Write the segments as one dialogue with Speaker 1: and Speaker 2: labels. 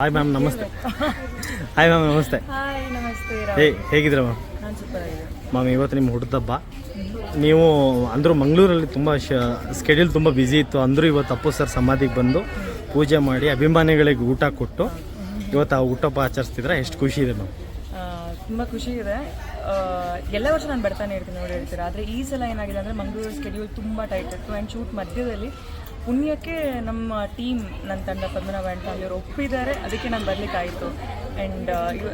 Speaker 1: Hi ma'am ನಮಸ್ತೆ. Hi ma'am ನಮಸ್ತೆ.
Speaker 2: Hi ನಮಸ್ತೆ.
Speaker 1: ಹೇಗಿದ್ದೀರಾ ಮ್ಯಾಮ್?
Speaker 2: ನಾನು ಸೂಪರ್ ಆಗಿದೆ
Speaker 1: ಮ್ಯಾಮ್. ಇವತ್ತು ನಿಮ್ಮ ಹುಟ್ಟಿದಬ್ಬ. ನೀವು ಅಂದರೂ ಮಂಗಳೂರಲ್ಲಿ ತುಂಬ ಸ್ಕೆಡ್ಯೂಲ್ ತುಂಬ ಬ್ಯುಸಿ ಇತ್ತು, ಅಂದರೂ ಇವತ್ತು ಅಪ್ಪು ಸರ್ ಸಮಾಧಿಗೆ ಬಂದು ಪೂಜೆ ಮಾಡಿ ಅಭಿಮಾನಿಗಳಿಗೆ ಊಟ ಕೊಟ್ಟು ಇವತ್ತು ಆ ಹುಟ್ಟುಹಬ್ಬ ಆಚರಿಸ್ತಿದ್ರೆ ಎಷ್ಟು ಖುಷಿ ಇದೆ ಮ್ಯಾಮ್?
Speaker 2: ತುಂಬ ಖುಷಿ ಇದೆ. ಎಲ್ಲ ವರ್ಷ ನಾನು ಬರ್ತಾನೆ ಇರ್ತೀನಿ, ನೋಡಿ ಹೇಳ್ತೀರಾ. ಆದರೆ ಈ ಸಲ ಏನಾಗಿದೆ ಅಂದರೆ ಮಂಗಳೂರು ಸ್ಕೆಡ್ಯೂಲ್ ತುಂಬ ಟೈಟ್ ಇತ್ತು ಆ್ಯಂಡ್ ಶೂಟ್ ಮಧ್ಯದಲ್ಲಿ ಪುಣ್ಯಕ್ಕೆ ನಮ್ಮ ಟೀಮ್, ನನ್ನ ತಂಡ ಪದ್ಮನಾಭ ಆ್ಯಂಡ್ ಫ್ಯಾಮಿಲಿಯವರು ಒಪ್ಪಿದ್ದಾರೆ, ಅದಕ್ಕೆ ನಾನು ಬರಲಿಕ್ಕಾಯಿತು. ಆ್ಯಂಡ್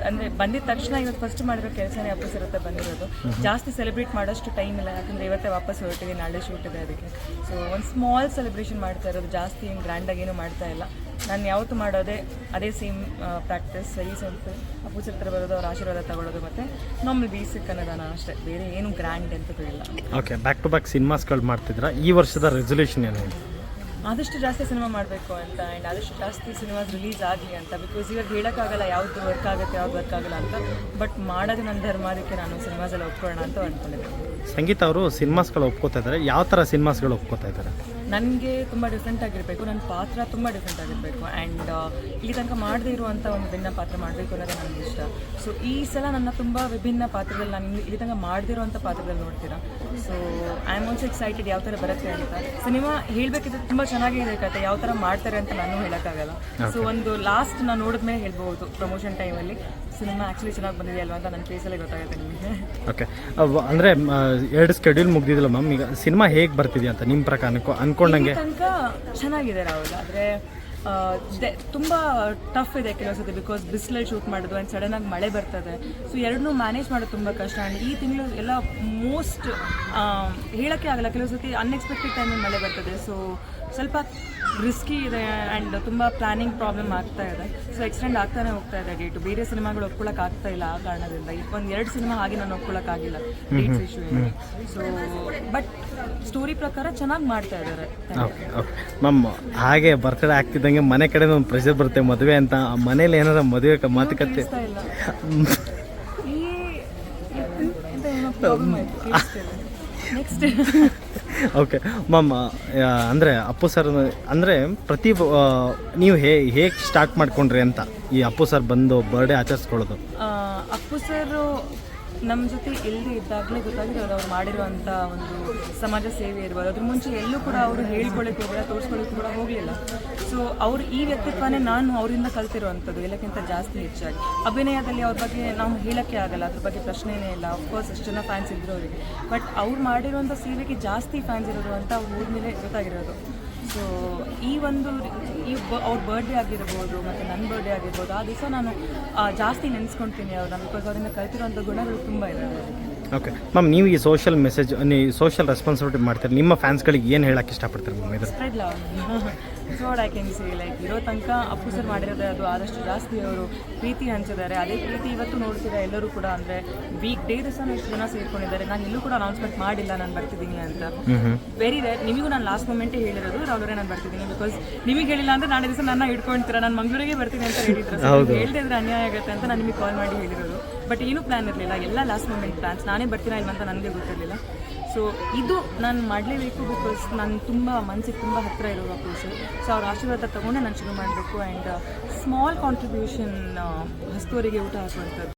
Speaker 2: ಅಂದರೆ ಬಂದಿದ್ದ ತಕ್ಷಣ ಇವತ್ತು ಫಸ್ಟ್ ಮಾಡಿರೋ ಕೆಲಸನೇ ಅಪ್ಪು ಸರ್ ಹತ್ರ ಬಂದಿರೋದು. ಜಾಸ್ತಿ ಸೆಲೆಬ್ರೇಟ್ ಮಾಡೋಷ್ಟು ಟೈಮ್ ಇಲ್ಲ, ಯಾಕಂದರೆ ಇವತ್ತೇ ವಾಪಸ್ ಹೊರಟಿದ್ದೀನಿ, ನಾಳೆ ಶೂಟ್ ಇದೆ, ಅದಕ್ಕೆ. ಸೊ ಒಂದು ಸ್ಮಾಲ್ ಸೆಲೆಬ್ರೇಷನ್ ಮಾಡ್ತಾ ಇರೋದು, ಜಾಸ್ತಿ ಏನು ಗ್ರ್ಯಾಂಡಾಗಿ ಏನೂ ಮಾಡ್ತಾ ಇಲ್ಲ. ನಾನು ಯಾವತ್ತೂ ಮಾಡೋದೇ ಅದೇ same practice, very simple. Appu sir ಹತ್ರ ಬರೋದು, ಅವ್ರ ಆಶೀರ್ವಾದ ತಗೊಳ್ಳೋದು, ಮತ್ತು ನಾರ್ಮಲ್ ಬೇಸಿಕ್ ಅನ್ನೋದಾನ ಅಷ್ಟೇ, ಬೇರೆ ಏನು ಗ್ರ್ಯಾಂಡ್ ಎಂತದೂ ಇಲ್ಲ.
Speaker 1: ಓಕೆ, ಬ್ಯಾಕ್ ಟು ಬ್ಯಾಕ್ ಸಿನಿಮಾಸ್ಗಳು ಮಾಡ್ತಿದ್ರ. ಈ ವರ್ಷದ ರೆಸೊಲ್ಯೂಷನ್ ಏನು?
Speaker 2: ಆದಷ್ಟು ಜಾಸ್ತಿ ಸಿನಿಮಾ ಮಾಡಬೇಕು ಅಂತ, ಆ್ಯಂಡ್ ಆದಷ್ಟು ಜಾಸ್ತಿ ಸಿನಿಮಾಸ್ ರಿಲೀಸ್ ಆಗಲಿ ಅಂತ. ಬಿಕಾಸ್ ಇವಾಗ ಹೇಳೋಕ್ಕಾಗಲ್ಲ ಯಾವುದು ವರ್ಕ್ ಆಗುತ್ತೆ, ಯಾವ್ದು ವರ್ಕ್ ಆಗಲ್ಲ ಅಂತ. ಬಟ್ ಮಾಡೋದು ನನ್ನ ಧರ್ಮ, ಅದಕ್ಕೆ ನಾನು ಸಿನಿಮಾಸೆಲ್ಲ ಒಪ್ಕೊಳ್ಳೋಣ ಅಂತ ಅಂದ್ಕೊಂಡಿದ್ದೀನಿ.
Speaker 1: ಸಂಗೀತ ಅವರು ಸಿನಿಮಾಸ್ಗಳು ಒಪ್ಕೋತಾ ಇದ್ದಾರೆ. ಯಾವ ಥರ ಸಿನಿಮಾಸ್ಗಳು ಒಪ್ಕೋತಾ ಇದ್ದಾರೆ?
Speaker 2: ನನಗೆ ತುಂಬ ಡಿಫ್ರೆಂಟ್ ಆಗಿರಬೇಕು, ನನ್ನ ಪಾತ್ರ ತುಂಬ ಡಿಫ್ರೆಂಟ್ ಆಗಿರಬೇಕು, ಆ್ಯಂಡ್ ಇಲ್ಲಿ ತನಕ ಮಾಡದೇ ಇರುವಂಥ ಒಂದು ಭಿನ್ನ ಪಾತ್ರ ಮಾಡಬೇಕು ಅನ್ನೋದೇ ನನಗೆ ಇಷ್ಟ. ಸೊ ಈ ಸಲ ನನ್ನ ತುಂಬ ವಿಭಿನ್ನ ಪಾತ್ರದಲ್ಲಿ, ನಾನು ಇಲ್ಲಿ ತನಕ ಮಾಡದಿರುವಂಥ ಪಾತ್ರದಲ್ಲಿ ನೋಡ್ತೀರಾ. So I am also excited ಯಾವ ಥರ ಬರುತ್ತೆ ಅಂತ. ಸಿನಿಮಾ ಹೇಳಬೇಕಿದ್ರೆ ತುಂಬ ಚೆನ್ನಾಗಿದೆ ಕತೆ, ಯಾವ ಥರ ಮಾಡ್ತಾರೆ ಅಂತ ನಾನು ಹೇಳೋಕ್ಕಾಗಲ್ಲ. ಸೊ ಒಂದು ಲಾಸ್ಟ್ ನಾನು ನೋಡಿದ್ಮೇಲೆ ಹೇಳ್ಬೋದು, ಪ್ರಮೋಷನ್ ಟೈಮಲ್ಲಿ ಸಿನಿಮಾ ಆ್ಯಕ್ಚುಲಿ ಚೆನ್ನಾಗಿ ಬಂದಿದೆ ಅಲ್ವಾ ಅಂತ ನನ್ನ ಫೇಸಲ್ಲೇ ಗೊತ್ತಾಗುತ್ತೆ ನಿಮಗೆ. ಓಕೆ,
Speaker 1: ಅಂದರೆ 2 ಸ್ಕೆಡ್ಯೂಲ್ ಮುಗ್ದಿದ್ದಿಲ್ಲ ಮ್ಯಾಮ್, ಈಗ ಸಿನಿಮಾ ಹೇಗೆ ಬರ್ತಿದೆ ಅಂತ ನಿಮ್ಮ ಪ್ರಕಾರ ಅನ್ಕೊಂಡಂಗೆ?
Speaker 2: ತನಕ ಚೆನ್ನಾಗಿದೆ ರಾಹುಲ್, ಆದರೆ ತುಂಬ ಟಫ್ ಇದೆ ಕೆಲವು ಸತಿ, ಬಿಕಾಸ್ ಬಿಸಿಲಲ್ಲಿ ಶೂಟ್ ಮಾಡೋದು ಆ್ಯಂಡ್ ಸಡನ್ನಾಗಿ ಮಳೆ ಬರ್ತದೆ. ಸೊ ಎರಡನ್ನೂ ಮ್ಯಾನೇಜ್ ಮಾಡೋದು ತುಂಬ ಕಷ್ಟ. ಆ್ಯಂಡ್ ಈ ತಿಂಗಳು ಎಲ್ಲ ಮೋಸ್ಟ್ ಹೇಳೋಕ್ಕೆ ಆಗಲ್ಲ, ಕೆಲವು ಸತಿ ಅನ್ಎಕ್ಸ್ಪೆಕ್ಟೆಡ್ ಟೈಮಲ್ಲಿ ಮಳೆ ಬರ್ತದೆ. ಸೊ ಸ್ವಲ್ಪ ರಿಸ್ಕಿ ಇದೆ ಆ್ಯಂಡ್ ತುಂಬ ಪ್ಲ್ಯಾನಿಂಗ್ ಪ್ರಾಬ್ಲಮ್ ಆಗ್ತಾ ಇದೆ. ಸೊ ಎಕ್ಸ್ಟೆಂಡ್ ಆಗ್ತಾನೆ ಹೋಗ್ತಾ ಇದೆ ಡೇಟು. ಬೇರೆ ಸಿನಿಮಾಗಳು ಒಪ್ಕೊಳ್ಳೋಕೆ ಆಗ್ತಾ ಇಲ್ಲ ಆ ಕಾರಣದಿಂದ. ಈಗ 1-2 ಸಿನಿಮಾ ಹಾಗೆ ನಾನು ಒಪ್ಕೊಳ್ಳೋಕ್ಕಾಗಿಲ್ಲ, ಡೇಟ್ಸ್ ಇಶ್ಯೂ ಇದೆ. ಸೊ ಬಟ್ ಸ್ಟೋರಿ ಪ್ರಕಾರ ಚೆನ್ನಾಗಿ ಮಾಡ್ತಾ ಇದ್ದಾರೆ.
Speaker 1: Okay okay ma'am. ಹಾಗೆ ಬರ್ತಡೇ ಆಗ್ತಿದ್ದಂಗೆ ಮನೆ ಕಡೆ ಒಂದು ಪ್ರೆಷರ್ ಬರುತ್ತೆ ಮದುವೆ ಅಂತ. ಮನೇಲಿ ಏನಾರ ಮದುವೆ ಮಾತುಕತೆ
Speaker 2: ಇಲ್ಲ ನೆಕ್ಸ್ಟ್.
Speaker 1: ಓಕೆ ಮ್ಯಾಮ್, ಅಂದರೆ ಅಪ್ಪು ಸರ್ ಅಂದರೆ ನೀವು ಹೇಗೆ ಸ್ಟಾರ್ಟ್ ಮಾಡ್ಕೊಂಡ್ರಿ ಅಂತ ಈ ಅಪ್ಪು ಸರ್ ಬಂದು ಬರ್ಡೇ ಆಚರಿಸ್ಕೊಳ್ಳೋದು?
Speaker 2: ಅಪ್ಪು ಸರ್ ನಮ್ಮ ಜೊತೆ ಇಲ್ಲದೆ ಇದ್ದಾಗಲೇ ಗೊತ್ತಾಗಿರೋದು ಅವ್ರು ಮಾಡಿರುವಂಥ ಒಂದು ಸಮಾಜ ಸೇವೆ ಇರ್ಬೋದು. ಅದ್ರ ಮುಂಚೆ ಎಲ್ಲೂ ಕೂಡ ಅವರು ಹೇಳ್ಕೊಳ್ಳೋಕೆ ಹೋಗಲ್ಲ, ತೋರಿಸ್ಕೊಳ್ಳೋಕೆ ಕೂಡ ಹೋಗಲಿಲ್ಲ. ಸೊ ಅವ್ರು ಈ ವ್ಯಕ್ತಿತ್ವನೇ ನಾನು ಅವರಿಂದ ಕಲ್ತಿರುವಂಥದ್ದು ಎಲ್ಲಕ್ಕಿಂತ ಜಾಸ್ತಿ ಹೆಚ್ಚಾಗಿ. ಅಭಿನಯದಲ್ಲಿ ಅವ್ರ ಬಗ್ಗೆ ನಾವು ಹೇಳೋಕ್ಕೆ ಆಗಲ್ಲ, ಅದ್ರ ಬಗ್ಗೆ ಪ್ರಶ್ನೆಯೇ ಇಲ್ಲ. ಅಫ್ಕೋರ್ಸ್ ಅಷ್ಟು ಜನ ಫ್ಯಾನ್ಸ್ ಇದ್ರು ಅವರಿಗೆ, ಬಟ್ ಅವ್ರು ಮಾಡಿರುವಂಥ ಸೇವೆಗೆ ಜಾಸ್ತಿ ಫ್ಯಾನ್ಸ್ ಇರೋದು ಅಂತ ಅವ್ರು ಹೋದ್ಮೇಲೆ ಗೊತ್ತಾಗಿರೋದು. ಸೊ ಅವ್ರ ಬರ್ಡೇ ಆಗಿರ್ಬೋದು ಮತ್ತು ನನ್ನ ಬರ್ಡೇ ಆಗಿರ್ಬೋದು, ಆ ದಿವಸ ನಾನು ಜಾಸ್ತಿ ನೆನೆಸ್ಕೊಳ್ತೀನಿ ಅವ್ರನ್ನ, ಬಿಕಾಸ್ ಅವರಿಂದ ಕಲ್ತಿರುವಂಥ ಗುಣಗಳು ತುಂಬ ಇದ್ದಾವೆ.
Speaker 1: ಓಕೆ ಮ್ಯಾಮ್, ನೀವು ಈ ಸೋಷಿಯಲ್ ರೆಸ್ಪಾನ್ಸಿಬಿಲಿಟಿ ಮಾಡ್ತೀರಿ, ನಿಮ್ಮ ಫ್ಯಾನ್ಸ್ಗಳಿಗೆ ಏನು ಹೇಳಕ್ಕೆ ಇಷ್ಟಪಡ್ತೀರಿ ಮ್ಯಾಮ್? ಇದು
Speaker 2: spread love, so I can say like ಇರೋ ತನಕ ಅಪ್ಪು ಸರ್ ಮಾಡಿರೋದೇ ಅದು. ಆದಷ್ಟು ಜಾಸ್ತಿ ಅವರು ಪ್ರೀತಿ ಹಂಚಿದ್ದಾರೆ. ಅದೇ ಪ್ರೀತಿ ಇವತ್ತು ನೋಡ್ತೀರಾ ಎಲ್ಲರೂ ಕೂಡ. ಅಂದರೆ ವೀಕ್ ಡೇ ದಿವಸ ಎಷ್ಟು ಜನ ಸೇರ್ಕೊಂಡಿದ್ದಾರೆ. ನಾನು ಎಲ್ಲೂ ಕೂಡ ಅನೌನ್ಸ್ಮೆಂಟ್ ಮಾಡಿಲ್ಲ ನಾನು ಬರ್ತಿದ್ದೀನಿ ಅಂತ. Very rare. ನಿಮಗೂ ನಾನು ಲಾಸ್ಟ್ ಮೊಮೆಂಟೇ ಹೇಳಿರೋದು, ರಾವ್ರೆ ನಾನು ಬರ್ತಿದ್ದೀನಿ, ಬಿಕಾಸ್ ನಿಮಗೆ ಹೇಳಿಲ್ಲ ಅಂದರೆ ನಾಳೆ ದಿವಸ ನನ್ನ ಹಿಡ್ಕೊಳ್ತೀರಾ, ನಾನು ಮಂಗಳೂರಿಗೆ ಬರ್ತೀನಿ ಅಂತ ಹೇಳಿದ್ರು. ಹೇಳ್ದೆ ಇದ್ರೆ ಅನ್ಯಾಯ ಆಗುತ್ತೆ ಅಂತ ನಾನು ನಿಮಗೆ ಕಾಲ್ ಮಾಡಿ ಹೇಳಿರೋದು. ಬಟ್ ಏನೂ ಪ್ಲ್ಯಾನ್ ಇರಲಿಲ್ಲ, ಎಲ್ಲ ಲಾಸ್ಟ್ ಮೊಮೆಂಟ್ ಪ್ಲ್ಯಾನ್ಸ್. ನಾನೇ ಬರ್ತೀರಾ ಇಲ್ಲ ಅಂತ ನನಗೆ ಗೊತ್ತಿರಲಿಲ್ಲ. ಸೊ ಇದು ನಾನು ಮಾಡಲೇಬೇಕು, ಬಿಕಾಸ್ ನಾನು ತುಂಬ ಮನಸ್ಸಿಗೆ ತುಂಬ ಹತ್ತಿರ ಇರೋ ಅಪ್ಪು ಸರ್. ಸೊ ಅವ್ರ ಆಶೀರ್ವಾದ ತೊಗೊಂಡೆ ನಾನು ಶುರು ಮಾಡಬೇಕು. ಆ್ಯಂಡ್ ಸ್ಮಾಲ್ ಕಾಂಟ್ರಿಬ್ಯೂಷನ್ ಹಸ್ತೋರಿಗೆ ಊಟ ಹಾಕುವಂಥದ್ದು.